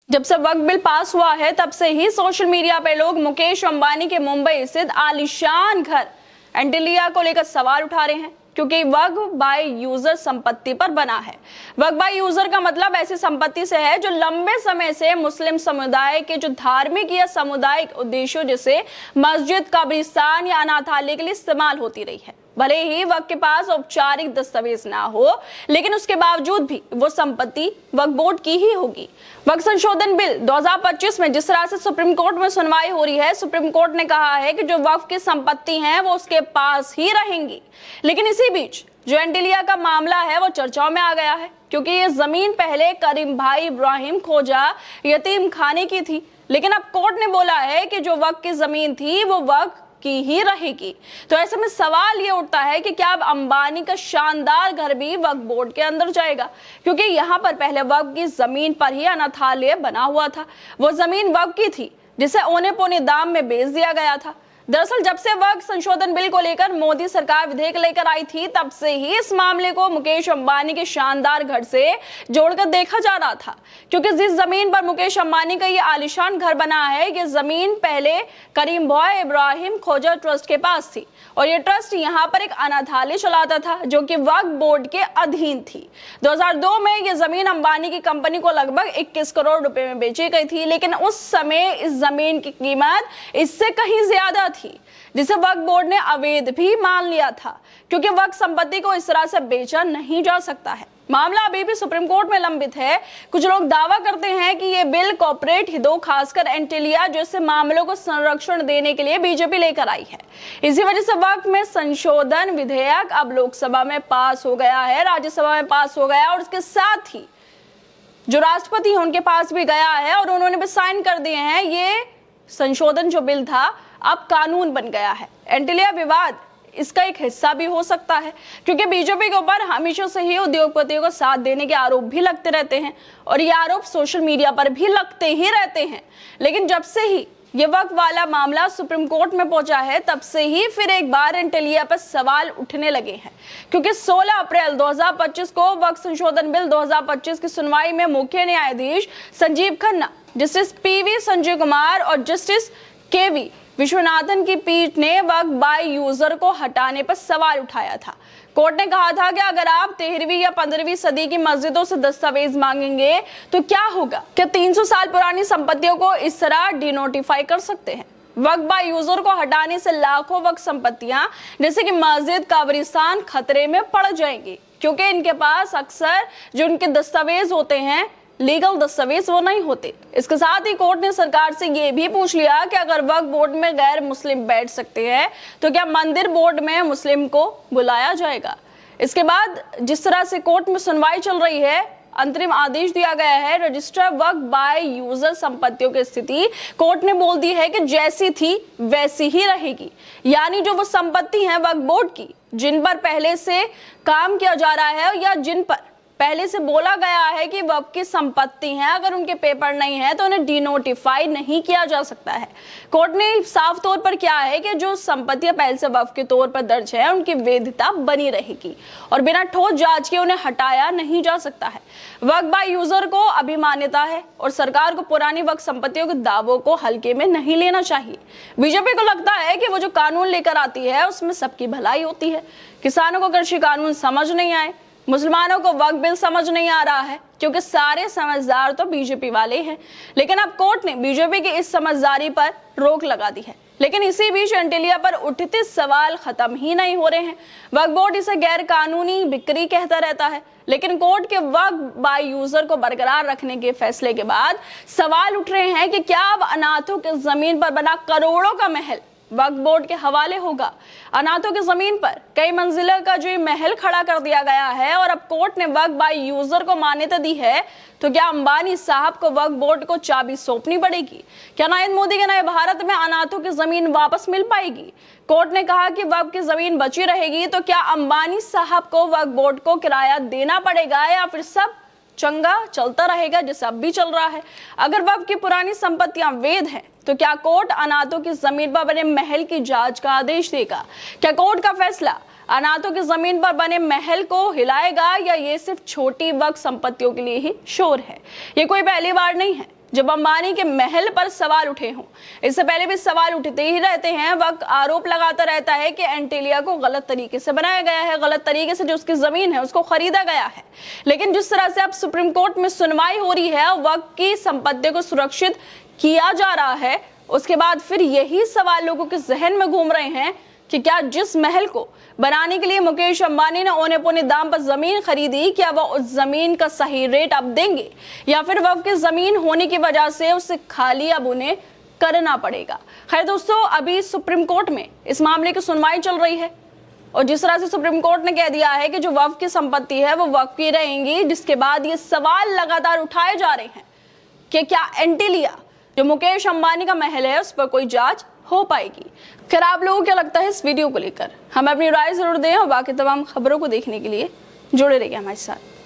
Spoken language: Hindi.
जब से वक्फ बिल पास हुआ है तब से ही सोशल मीडिया पे लोग मुकेश अंबानी के मुंबई स्थित आलीशान घर एंटीलिया को लेकर सवाल उठा रहे हैं, क्योंकि वक्फ बाय यूजर संपत्ति पर बना है। वक्फ बाय यूजर का मतलब ऐसी संपत्ति से है जो लंबे समय से मुस्लिम समुदाय के जो धार्मिक या सामुदायिक उद्देश्यों जैसे मस्जिद, कब्रिस्तान या अनाथालय के लिए इस्तेमाल होती रही है। भले ही वक्फ के पास औपचारिक दस्तावेज ना हो, लेकिन उसके बावजूद भी वो संपत्ति वक्फ बोर्ड की ही होगी। वक्फ संशोधन बिल 2025 में जिस तरह से सुप्रीम कोर्ट में सुनवाई हो रही है, सुप्रीम कोर्ट ने कहा है कि जो वक्फ की संपत्ति है वो उसके पास ही रहेंगी। लेकिन इसी बीच जो एंटीलिया का मामला है वो चर्चाओं में आ गया है, क्योंकि ये जमीन पहले करीम भाई इब्राहिम खोजा यतीम खाने की थी, लेकिन अब कोर्ट ने बोला है कि जो वक्फ की जमीन थी वो वक्फ की ही रहेगी। तो ऐसे में सवाल ये उठता है कि क्या अब अंबानी का शानदार घर भी वक्फ बोर्ड के अंदर जाएगा, क्योंकि यहाँ पर पहले वक्फ की जमीन पर ही अनाथालय बना हुआ था। वो जमीन वक्फ की थी जिसे औने पौने दाम में बेच दिया गया था। दरअसल जब से वक्फ संशोधन बिल को लेकर मोदी सरकार विधेयक लेकर आई थी, तब से ही इस मामले को मुकेश अंबानी के शानदार घर से जोड़कर देखा जा रहा था, क्योंकि जिस जमीन पर मुकेश अंबानी का ये आलीशान घर बना है, ये जमीन पहले करीम भाई इब्राहिम खोजा ट्रस्ट के पास थी, और ये ट्रस्ट यहाँ पर एक अनाथालय चलाता था जो कि वक्फ बोर्ड के अधीन थी। 2002 में ये जमीन अंबानी की कंपनी को लगभग 21 करोड़ रुपए में बेची गई थी, लेकिन उस समय इस जमीन की कीमत इससे कहीं ज्यादा थी, जिसे वक्फ बोर्ड ने अवैध भी मान लिया था, क्योंकि वक्फ संपत्ति को इस तरह से बेचा नहीं जा सकता है। मामला अभी भी सुप्रीम कोर्ट में लंबित है। कुछ लोग दावा करते हैं कि ये बिल कॉर्पोरेट हितों, खासकर एंटीलिया जैसे मामलों को संरक्षण देने के लिए बीजेपी लेकर आई है। इसी वजह से वक्फ में संशोधन विधेयक अब लोकसभा में पास हो गया है, राज्यसभा में पास हो गया, और उसके साथ ही जो राष्ट्रपति है उनके पास भी गया है और उन्होंने भी साइन कर दिए हैं। ये संशोधन जो बिल था अब कानून बन गया है। एंटीलिया विवाद इसका एक हिस्सा भी हो सकता है, क्योंकि बीजेपी के ऊपर हमेशा से ही उद्योगपतियों को साथ देने के आरोप भी लगते रहते हैं, और ये आरोप सोशल मीडिया पर भी लगते ही रहते हैं। लेकिन जब से ही ये वक्फ वाला मामला सुप्रीम कोर्ट में पहुंचा है, तब से ही फिर एक बार एंटीलिया पर सवाल उठने लगे हैं, क्योंकि 16 अप्रैल 2025 को वक्फ संशोधन बिल 2025 की सुनवाई में मुख्य न्यायाधीश संजीव खन्ना, जस्टिस पीवी संजय कुमार और जस्टिस केवी विश्वनाथन की पीठ ने वक्फ बाय यूजर को हटाने पर सवाल उठाया था। कोर्ट ने कहा था कि अगर आप 13वीं या 15वीं सदी की मस्जिदों से दस्तावेज मांगेंगे तो क्या होगा? क्या 300 साल पुरानी संपत्तियों को इस तरह डिनोटिफाई कर सकते हैं? वक्फ बाय यूजर को हटाने से लाखों वक्फ संपत्तियां जैसे कि मस्जिद, कब्रिस्तान खतरे में पड़ जाएंगी, क्योंकि इनके पास अक्सर जो उनके दस्तावेज होते हैं, लीगल दस्तावेज, वो नहीं होते। इसके साथ ही कोर्ट ने सरकार से ये भी पूछ लिया कि अगर वक्फ बोर्ड में गैर मुस्लिम बैठ सकते हैं तो क्या मंदिर बोर्ड में मुस्लिम को बुलाया जाएगा? इसके बाद जिस तरह से कोर्ट में सुनवाई चल रही है, अंतरिम आदेश दिया गया है। रजिस्टर वक्फ बाय यूजर संपत्तियों की स्थिति कोर्ट ने बोल दी है कि जैसी थी वैसी ही रहेगी, यानी जो वो संपत्ति है वक्फ बोर्ड की, जिन पर पहले से काम किया जा रहा है या जिन पर पहले से बोला गया है कि वक्फ की संपत्ति है, अगर उनके पेपर नहीं है तो उन्हें डिनोटिफाई नहीं किया जा सकता है। कोर्ट ने साफ तौर पर किया है कि जो संपत्तियां पहले से वक्फ के तौर पर दर्ज है उनकी वैधता बनी रहेगी और बिना ठोस जांच के उन्हें हटाया नहीं जा सकता है। वक्फ बाय यूजर को अभी मान्यता है और सरकार को पुरानी वक्फ संपत्तियों के दावों को हल्के में नहीं लेना चाहिए। बीजेपी को लगता है कि वो जो कानून लेकर आती है उसमें सबकी भलाई होती है। किसानों को कृषि कानून समझ नहीं आए, मुसलमानों को वक्फ बिल समझ नहीं आ रहा है, क्योंकि सारे समझदार तो बीजेपी वाले हैं। लेकिन अब कोर्ट ने बीजेपी की इस समझदारी पर रोक लगा दी है। लेकिन इसी बीच एंटीलिया पर उठते सवाल खत्म ही नहीं हो रहे हैं। वक्फ बोर्ड इसे गैर कानूनी बिक्री कहता रहता है, लेकिन कोर्ट के वक्फ बाय यूजर को बरकरार रखने के फैसले के बाद सवाल उठ रहे हैं कि क्या अब अनाथों की जमीन पर बना करोड़ों का महल वक्फ बोर्ड के हवाले होगा? अनाथों की जमीन पर कई मंजिलों का जो महल खड़ा कर दिया गया है और अब कोर्ट ने वक्फ बाय यूजर को मान्यता दी है, तो क्या अंबानी साहब को वक्फ बोर्ड को चाबी सौंपनी पड़ेगी? क्या नरेंद्र मोदी के नए भारत में अनाथों की जमीन वापस मिल पाएगी? कोर्ट ने कहा कि वक्फ की जमीन बची रहेगी, तो क्या अंबानी साहब को वक्फ बोर्ड को किराया देना पड़ेगा या फिर सब चंगा चलता रहेगा जैसे अब भी चल रहा है? अगर वक्फ की पुरानी संपत्तियां वैध हैं तो क्या कोर्ट अनाथों की जमीन पर बने महल की जांच का आदेश देगा? क्या कोर्ट का फैसला अनाथों की जमीन पर बने महल को हिलाएगा या ये सिर्फ छोटी वक्फ संपत्तियों के लिए ही शोर है? ये कोई पहली बार नहीं है। जब अंबानी के महल पर सवाल उठे हों। इससे पहले भी सवाल उठते ही रहते हैं। वक्त आरोप लगाता रहता है कि एंटीलिया को गलत तरीके से बनाया गया है, गलत तरीके से जो उसकी जमीन है उसको खरीदा गया है। लेकिन जिस तरह से अब सुप्रीम कोर्ट में सुनवाई हो रही है, वक्त की संपत्ति को सुरक्षित किया जा रहा है, उसके बाद फिर यही सवाल लोगों के जहन में घूम रहे हैं कि क्या जिस महल को बनाने के लिए मुकेश अंबानी ने औने पौने दाम पर जमीन खरीदी, क्या वह उस जमीन का सही रेट अब देंगे या फिर वह की जमीन होने की वजह से उसे खाली अब उन्हें करना पड़ेगा। खैर दोस्तों, अभी सुप्रीम कोर्ट में इस मामले की सुनवाई चल रही है और जिस तरह से सुप्रीम कोर्ट ने कह दिया है कि जो वक्फ की संपत्ति है वो वक्फ की रहेंगी, जिसके बाद ये सवाल लगातार उठाए जा रहे हैं कि क्या एंटीलिया जो मुकेश अंबानी का महल है उस पर कोई जांच हो पाएगी। खैर, आप लोगों को क्या लगता है इस वीडियो को लेकर? हमें अपनी राय जरूर दें और बाकी तमाम खबरों को देखने के लिए जुड़े रहिए हमारे साथ।